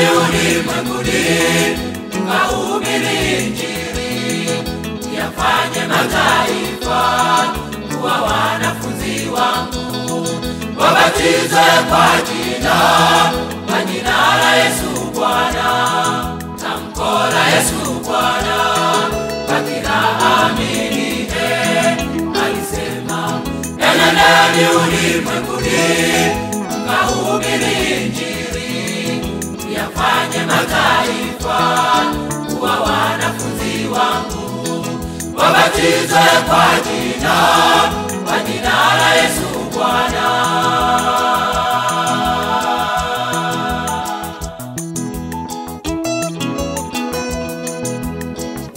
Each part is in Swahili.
Enendeni ulimwenguni mkahubiri Injili, yafanye mataifa kuwa wanafunzi wangu, wabatize kwa jina la Yesu Bwana, tamko la Yesu Bwana kwa kila aminiye. Alisema, enendeni ulimwenguni mkahubiri Injili, yafanye mataifa kuwa wanafunzi wangu, wabatize kwa jina la Yesu Bwana.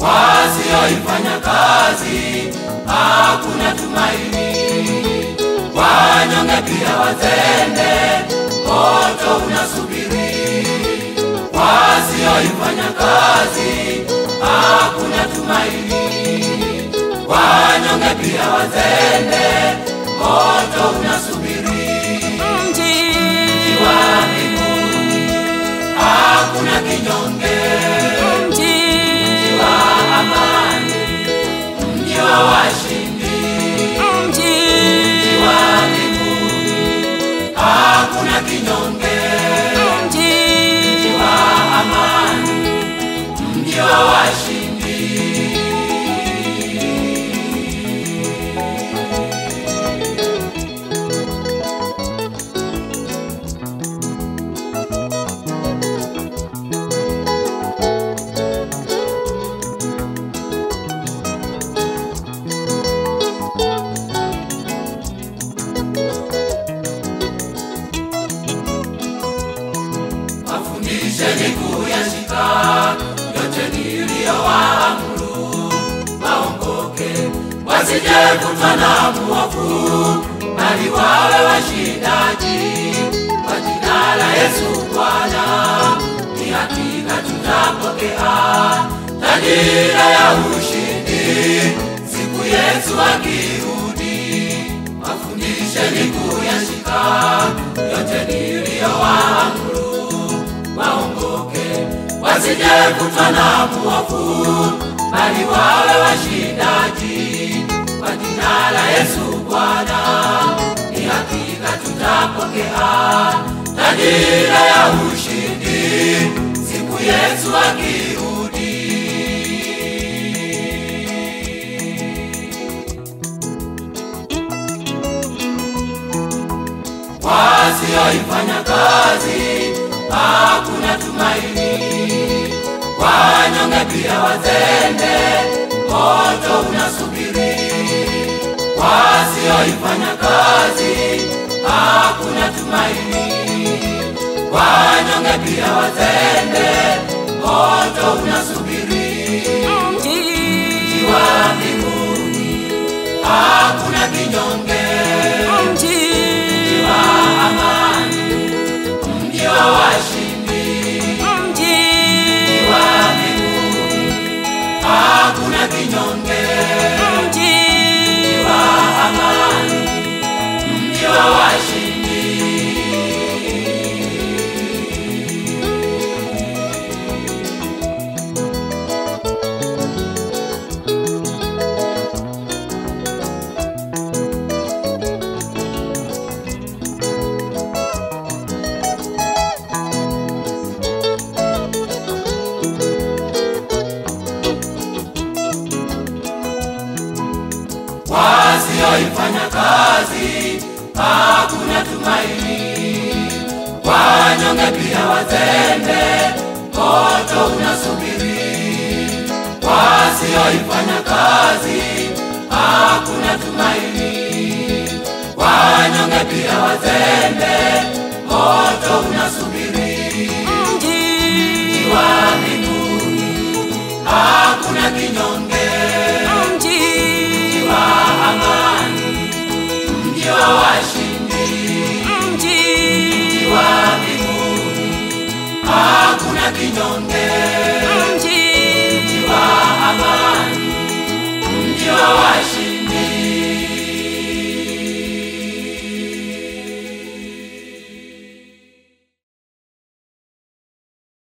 Wasioifanya kazi hakuna tumaini, wanyonge pia wazende moto unasubiri. Wasioifanya kazi hakuna tumaini, wanyonge pia wazende moto unasubiri. Mji wa mbinguni hakuna kinyonge, mji wa amani, mji wa washindi. Mji wa mbinguni hakuna kinyonge, mji wa amani, mji wa washindi. Wafundisheni kuyashika yote niliyowaamuru, waongoke wasijevutwa na mwovu, bali wawe washindaji kwa jina la Yesu Bwana. Ni hakika tutapokea tajira ya ushindi siku Yesu akirudi. Wafundisheni kuyashika yote niliyowaamuru, waongoke wasijevutwa na mwovu, bali wawe washindaji kwa jina la Yesu Bwana. Ni hakika tutapokea tajira ya ushindi siku Yesu akirudi. Wasioifanya kazi hakuna tumaini, wanyonge pia wazende moto unasubiri. Wasioifanya kazi hakuna tumaini, wanyonge pia wazende moto unasubiri. Mji wa mbinguni hakuna kinyonge, mji wa amani, mji wa washindi. Mji wa mbinguni hakuna kinyonge, mji wa amani, mji wa washindi. Wasioifanya kazi hakuna tumaini, wanyonge pia wazende moto unasubiri. Wasioifanya kazi hakuna tumaini, wanyonge pia wazende moto unasubiri. Mji wa mbinguni hakuna kinyonge, mji wa amani, mji wa washindi. Mji wa mbinguni hakuna kinyonge,